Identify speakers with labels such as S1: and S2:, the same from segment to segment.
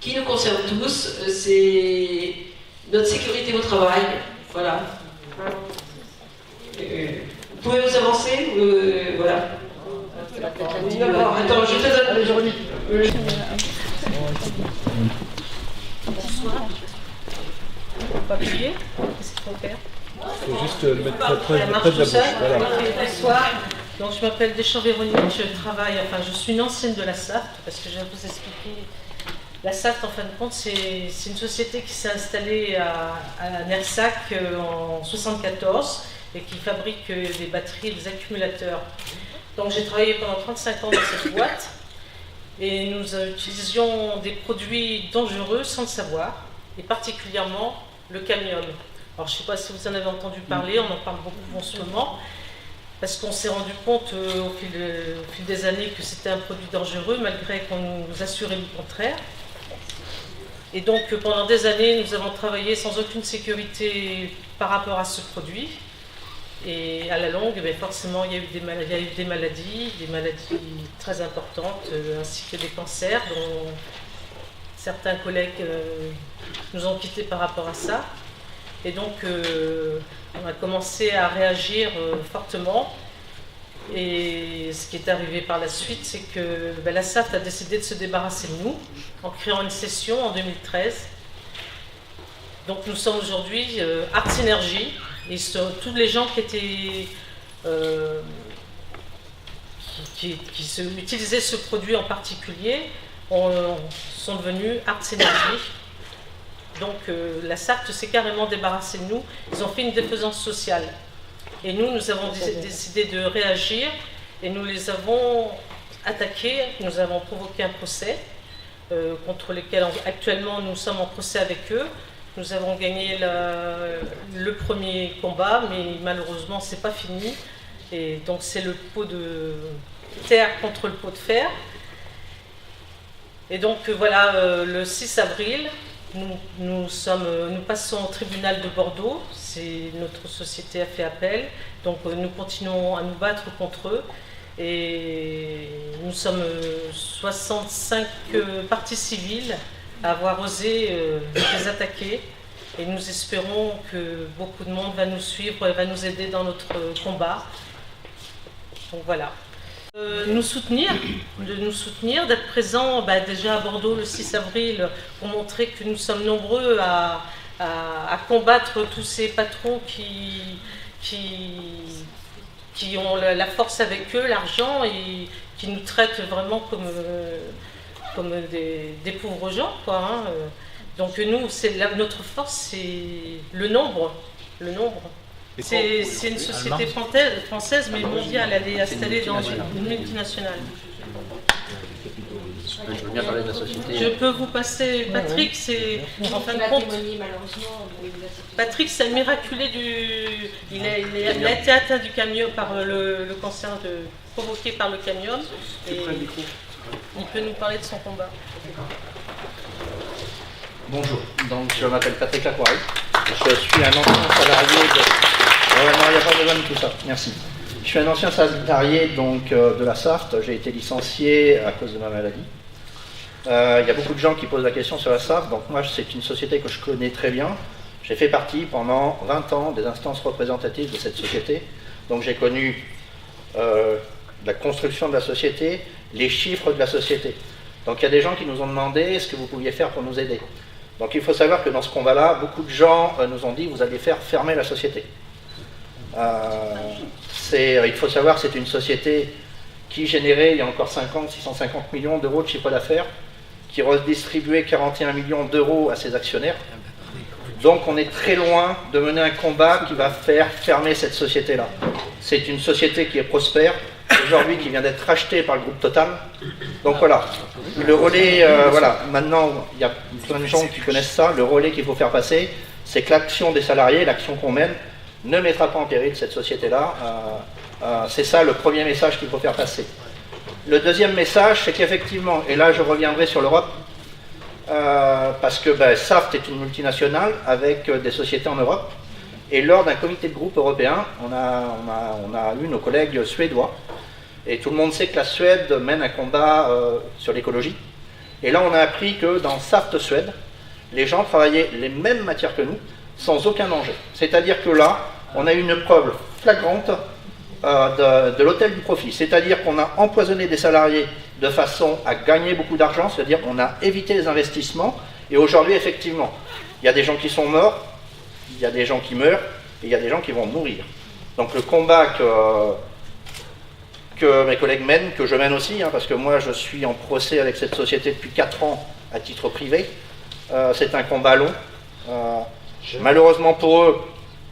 S1: qui nous concerne tous, c'est notre sécurité au travail. Voilà. Vous pouvez vous avancer voilà. Attends, je te donne. Allez, Véronique.
S2: Bonsoir. On peut appuyer. Qu'est-ce qu'il faut faire?
S3: Il faut juste le mettre près de la bouche. Voilà.
S2: Bonsoir. Donc, je m'appelle Deschamps Véronique, je suis une ancienne de la SAFT, parce que je vais vous expliquer. La SAFT, en fin de compte, c'est une société qui s'est installée à Nersac en 1974 et qui fabrique des batteries et des accumulateurs. Donc, j'ai travaillé pendant 35 ans dans cette boîte et nous utilisions des produits dangereux sans le savoir, et particulièrement le cadmium. Alors, je ne sais pas si vous en avez entendu parler, on en parle beaucoup en ce moment. Parce qu'on s'est rendu compte au fil des années que c'était un produit dangereux, malgré qu'on nous assurait le contraire. Et donc pendant des années, nous avons travaillé sans aucune sécurité par rapport à ce produit. Et à la longue, forcément, il y a eu des maladies très importantes, ainsi que des cancers, dont certains collègues nous ont quittés par rapport à ça. Et donc, on a commencé à réagir fortement. Et ce qui est arrivé par la suite, c'est que la SAFT a décidé de se débarrasser de nous en créant une session en 2013. Donc, nous sommes aujourd'hui Art Synergy. Et tous les gens qui étaient qui utilisaient ce produit en particulier sont devenus Art Synergy. Donc la SAFT s'est carrément débarrassée de nous. Ils ont fait une défaisance sociale. Et nous avons décidé de réagir et nous les avons attaqués. Nous avons provoqué un procès contre lequel actuellement nous sommes en procès avec eux. Nous avons gagné le premier combat, mais malheureusement c'est pas fini. Et donc c'est le pot de terre contre le pot de fer. Et donc voilà, le 6 avril, nous passons au tribunal de Bordeaux. Notre société a fait appel, donc nous continuons à nous battre contre eux. Et nous sommes 65 parties civiles à avoir osé les attaquer. Et nous espérons que beaucoup de monde va nous suivre et va nous aider dans notre combat. Donc voilà. De nous soutenir, d'être présents déjà à Bordeaux le 6 avril pour montrer que nous sommes nombreux à combattre tous ces patrons qui ont la force avec eux, l'argent, et qui nous traitent vraiment comme des pauvres gens, quoi, hein. Donc nous, notre force, c'est le nombre. C'est une société française, mais mondiale. Elle est installée dans une multinationale.
S4: Je veux bien parler de la société.
S2: Je peux vous passer Patrick, c'est en fin de compte. Patrick, c'est un miraculé il a été atteint du cadmium par le cancer provoqué par le cadmium. Et il peut nous parler de son combat.
S4: Bonjour, donc je m'appelle Patrick Lacroix. Je suis un ancien salarié de... non, il n'y a pas besoin de tout ça, merci. Je suis un ancien salarié donc, de la SAFT. J'ai été licencié à cause de ma maladie. Il y a beaucoup de gens qui posent la question sur la SAFT. Donc moi, c'est une société que je connais très bien. J'ai fait partie pendant 20 ans des instances représentatives de cette société. Donc j'ai connu la construction de la société, les chiffres de la société. Donc il y a des gens qui nous ont demandé ce que vous pouviez faire pour nous aider. Donc il faut savoir que dans ce combat-là, beaucoup de gens nous ont dit vous allez faire fermer la société. Il faut savoir que c'est une société qui générait il y a encore 5 ans 650 millions d'euros de chiffre d'affaires, qui redistribuait 41 millions d'euros à ses actionnaires. Donc on est très loin de mener un combat qui va faire fermer cette société-là. C'est une société qui est prospère, aujourd'hui qui vient d'être rachetée par le groupe Total. Donc voilà, le relais, maintenant il y a plein de gens qui connaissent ça, le relais qu'il faut faire passer, c'est que l'action des salariés, l'action qu'on mène, ne mettra pas en péril cette société-là. C'est ça le premier message qu'il faut faire passer. Le deuxième message, c'est qu'effectivement, et là je reviendrai sur l'Europe, parce que SAFT est une multinationale avec des sociétés en Europe, et lors d'un comité de groupe européen, on a eu nos collègues suédois, et tout le monde sait que la Suède mène un combat sur l'écologie, Et là, on a appris que dans Saft Suède, les gens travaillaient les mêmes matières que nous, sans aucun danger. C'est-à-dire que là, on a une preuve flagrante de l'hôtel du profit. C'est-à-dire qu'on a empoisonné des salariés de façon à gagner beaucoup d'argent, c'est-à-dire qu'on a évité les investissements. Et aujourd'hui, effectivement, il y a des gens qui sont morts, il y a des gens qui meurent, et il y a des gens qui vont mourir. Donc le combat que mes collègues mènent, que je mène aussi, hein, parce que moi je suis en procès avec cette société depuis 4 ans à titre privé, c'est un combat long. Malheureusement pour eux,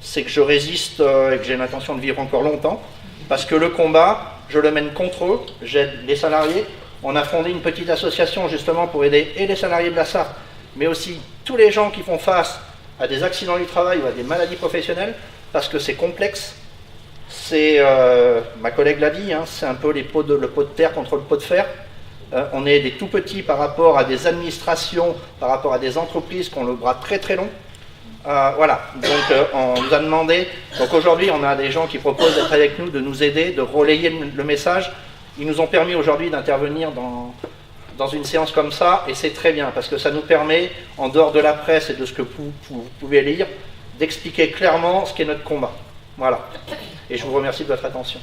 S4: c'est que je résiste et que j'ai l'intention de vivre encore longtemps, parce que le combat, je le mène contre eux, j'aide les salariés. On a fondé une petite association justement pour aider et les salariés de la Saft, mais aussi tous les gens qui font face à des accidents du travail ou à des maladies professionnelles, parce que c'est complexe. C'est, ma collègue l'a dit, hein, c'est un peu le pot de terre contre le pot de fer. On est des tout petits par rapport à des administrations, par rapport à des entreprises qui ont le bras très très long. Voilà, donc on nous a demandé, donc aujourd'hui on a des gens qui proposent d'être avec nous, de nous aider, de relayer le message. Ils nous ont permis aujourd'hui d'intervenir dans une séance comme ça, et c'est très bien, parce que ça nous permet, en dehors de la presse et de ce que vous pouvez lire, d'expliquer clairement ce qu'est notre combat. Voilà, et je vous remercie de votre attention.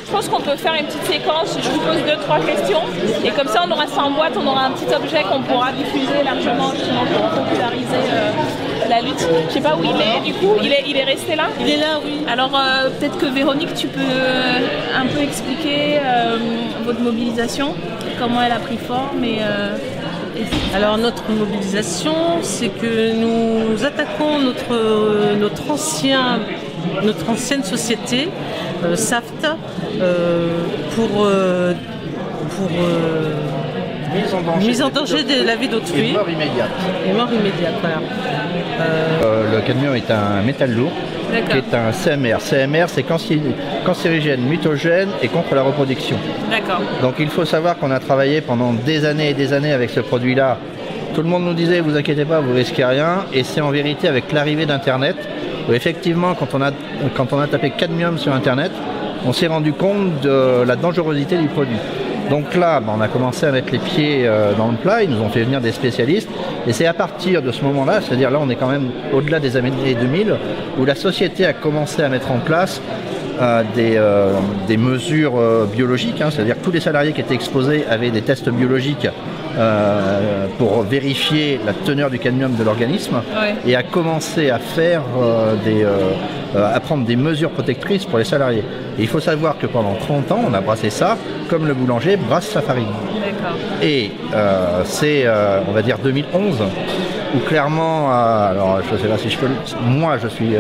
S5: Je pense qu'on peut faire une petite séquence, je vous pose 2-3 questions, et comme ça on aura ça en boîte, on aura un petit objet qu'on pourra diffuser largement justement pour populariser la lutte. Je sais pas où il est, du coup, il est resté là?
S2: Il est là, oui.
S5: Alors peut-être que Véronique, tu peux un peu expliquer votre mobilisation, comment elle a pris forme
S2: Alors notre mobilisation, c'est que nous attaquons notre ancienne société, Saft, pour mise en danger de la vie d'autrui.
S4: Et mort immédiate.
S2: Et mort immédiate, voilà.
S6: Le cadmium est un métal lourd, qui est un CMR. CMR, c'est cancérigène, mutagène et contre la reproduction.
S5: D'accord.
S6: Donc il faut savoir qu'on a travaillé pendant des années et des années avec ce produit-là. Tout le monde nous disait, vous inquiétez pas, vous risquez rien. Et c'est en vérité avec l'arrivée d'Internet, où effectivement, quand on a tapé cadmium sur Internet, on s'est rendu compte de la dangerosité du produit. Donc là, on a commencé à mettre les pieds dans le plat, ils nous ont fait venir des spécialistes, et c'est à partir de ce moment-là, c'est-à-dire là on est quand même au-delà des années 2000, où la société a commencé à mettre en place des mesures biologiques, hein, c'est-à-dire que tous les salariés qui étaient exposés avaient des tests biologiques pour vérifier la teneur du cadmium de l'organisme, et a commencé à faire à prendre des mesures protectrices pour les salariés. Et il faut savoir que pendant 30 ans, on a brassé ça comme le boulanger brasse sa farine. Et c'est, on va dire, 2011, où clairement, alors je ne sais pas si je peux, moi je suis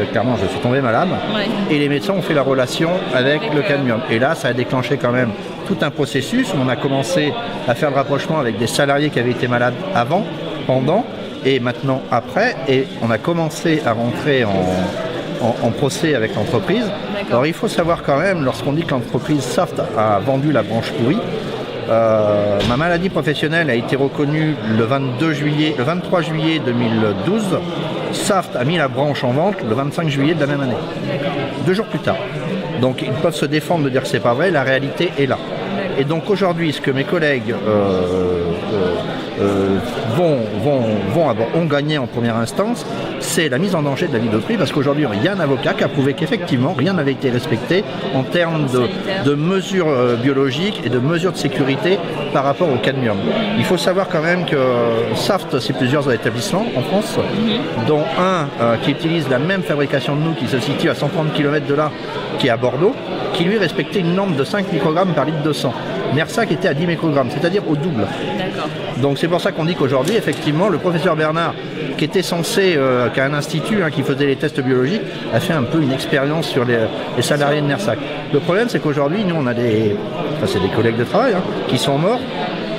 S6: tombé malade, et les médecins ont fait la relation avec le cadmium. Et là, ça a déclenché quand même tout un processus où on a commencé à faire le rapprochement avec des salariés qui avaient été malades avant, pendant et maintenant après, et on a commencé à rentrer en procès avec l'entreprise. Alors il faut savoir quand même, lorsqu'on dit que l'entreprise Saft a vendu la branche pourrie, ma maladie professionnelle a été reconnue le 23 juillet 2012. Saft a mis la branche en vente le 25 juillet de la même année, 2 jours plus tard. Donc ils peuvent se défendre de dire que c'est pas vrai, la réalité est là. Et donc aujourd'hui, ce que mes collègues ont gagné en première instance, c'est la mise en danger de la vie d'autrui, parce qu'aujourd'hui, il y a un avocat qui a prouvé qu'effectivement, rien n'avait été respecté en termes de mesures biologiques et de mesures de sécurité par rapport au cadmium. Il faut savoir quand même que Saft, c'est plusieurs établissements en France, dont un qui utilise la même fabrication de nous, qui se situe à 130 km de là, qui est à Bordeaux, qui lui respectait une norme de 5 microgrammes par litre de sang. Mersac était à 10 microgrammes, c'est-à-dire au double. Donc c'est pour ça qu'on dit qu'aujourd'hui, effectivement, le professeur Bernard, qui était censé, qui a un institut qui faisait les tests biologiques, a fait un peu une expérience sur les salariés de Mersac. Le problème, c'est qu'aujourd'hui, nous, on a c'est des collègues de travail qui sont morts.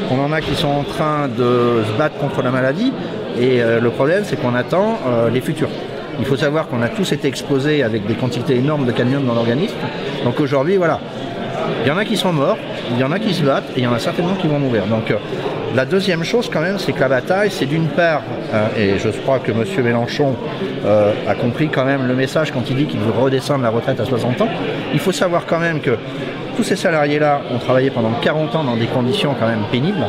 S6: On en a qui sont en train de se battre contre la maladie. Et le problème, c'est qu'on attend les futurs. Il faut savoir qu'on a tous été exposés avec des quantités énormes de cadmium dans l'organisme. Donc aujourd'hui, voilà. Il y en a qui sont morts, il y en a qui se battent, et il y en a certainement qui vont mourir. Donc La deuxième chose quand même, c'est que la bataille, c'est d'une part, et je crois que M. Mélenchon a compris quand même le message quand il dit qu'il veut redescendre la retraite à 60 ans, il faut savoir quand même que tous ces salariés-là ont travaillé pendant 40 ans dans des conditions quand même pénibles,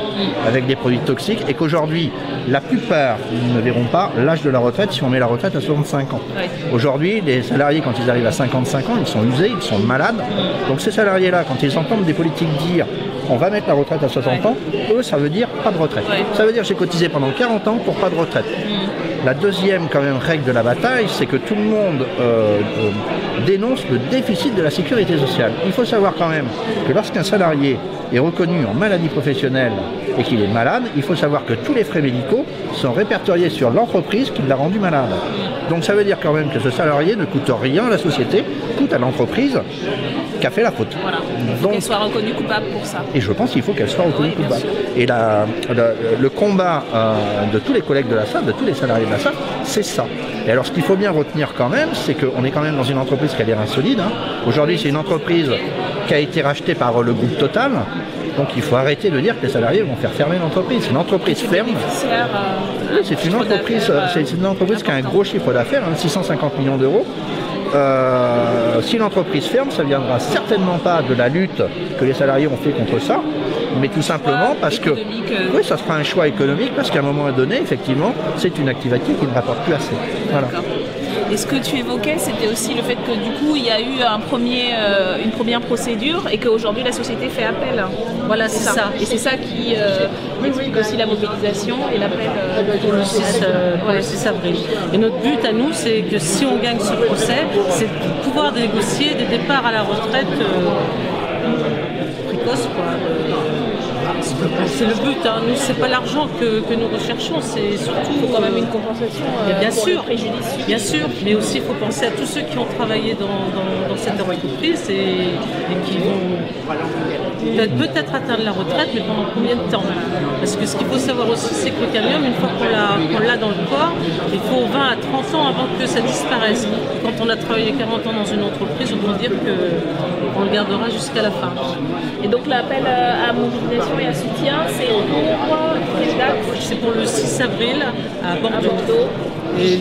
S6: avec des produits toxiques, et qu'aujourd'hui, la plupart ne verront pas l'âge de la retraite si on met la retraite à 65 ans.
S5: Ouais.
S6: Aujourd'hui, les salariés, quand ils arrivent à 55 ans, ils sont usés, ils sont malades. Donc ces salariés-là, quand ils entendent des politiques dire on va mettre la retraite à 60 ans, eux, ça veut dire pas de retraite.
S5: Ouais.
S6: Ça veut dire j'ai cotisé pendant 40 ans pour pas de retraite. La deuxième quand même règle de la bataille, c'est que tout le monde dénonce le déficit de la sécurité sociale. Il faut savoir quand même que lorsqu'un salarié est reconnu en maladie professionnelle et qu'il est malade, il faut savoir que tous les frais médicaux sont répertoriés sur l'entreprise qui l'a rendu malade. Donc ça veut dire quand même que ce salarié ne coûte rien à la société, coûte à l'entreprise qui a fait la faute.
S5: Voilà. Il faut qu'elle soit reconnue coupable pour ça.
S6: Et je pense qu'il faut qu'elle soit reconnue
S5: Oui, bien
S6: coupable.
S5: sûr.
S6: Et le combat de tous les collègues de la SAF, de tous les salariés de la SAF, c'est ça. Et alors ce qu'il faut bien retenir quand même, c'est qu'on est quand même dans une entreprise qui a l'air insolide. Aujourd'hui, c'est une entreprise qui a été rachetée par le groupe Total. Donc il faut arrêter de dire que les salariés vont faire fermer l'entreprise. C'est une entreprise ferme. Oui, c'est une entreprise qui a un gros chiffre d'affaires, 650 millions d'euros. Si l'entreprise ferme, ça ne viendra certainement pas de la lutte que les salariés ont fait contre ça, mais tout simplement parce que oui, ça sera un choix économique parce qu'à un moment donné, effectivement, c'est une activité qui ne rapporte plus assez. Voilà.
S5: Et ce que tu évoquais, c'était aussi le fait que du coup, il y a eu une première procédure et qu'aujourd'hui, la société fait appel.
S2: Voilà, c'est ça.
S5: Et c'est ça qui explique aussi la mobilisation et l'appel
S2: Pour le 6 avril. Et notre but à nous, c'est que si on gagne ce procès, c'est de pouvoir négocier des départs à la retraite précoces, quoi. C'est le but, hein. Nous, c'est pas l'argent que nous recherchons, c'est surtout
S5: quand même une compensation
S2: bien
S5: pour
S2: sûr,
S5: le préjudice.
S2: bien sûr, mais aussi il faut penser à tous ceux qui ont travaillé dans cette entreprise et qui vont peut-être atteindre la retraite, mais pendant combien de temps? Parce que ce qu'il faut savoir aussi, c'est que le cadmium, une fois qu'on l'a dans le corps, il faut 20 à 30 ans avant que ça disparaisse. Quand on a travaillé 40 ans dans une entreprise, on peut dire qu'on le gardera jusqu'à la fin.
S5: Et donc l'appel à mobilisation et à soutien, c'est pour quelle date?
S2: C'est pour le 6 avril à Bordeaux. Et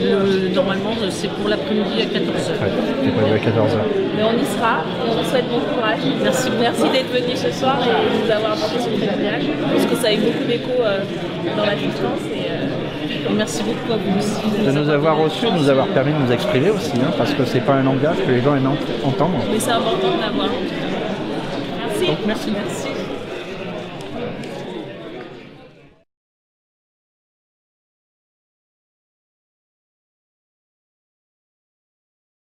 S2: normalement, c'est pour l'après-midi à 14h.
S6: Ouais, c'est prévu à 14h.
S5: Mais on y sera et on vous souhaite bon courage. Merci d'être venu ce soir et de nous avoir apporté ce témoignage. Parce que ça a eu beaucoup d'écho dans la distance. Et
S2: merci beaucoup à vous aussi.
S6: De nous avoir reçus, de nous avoir permis de nous exprimer aussi, hein, parce que c'est pas un langage que les gens aiment entendre.
S5: Mais c'est important de l'avoir. Merci.
S6: Donc, merci.
S5: Merci.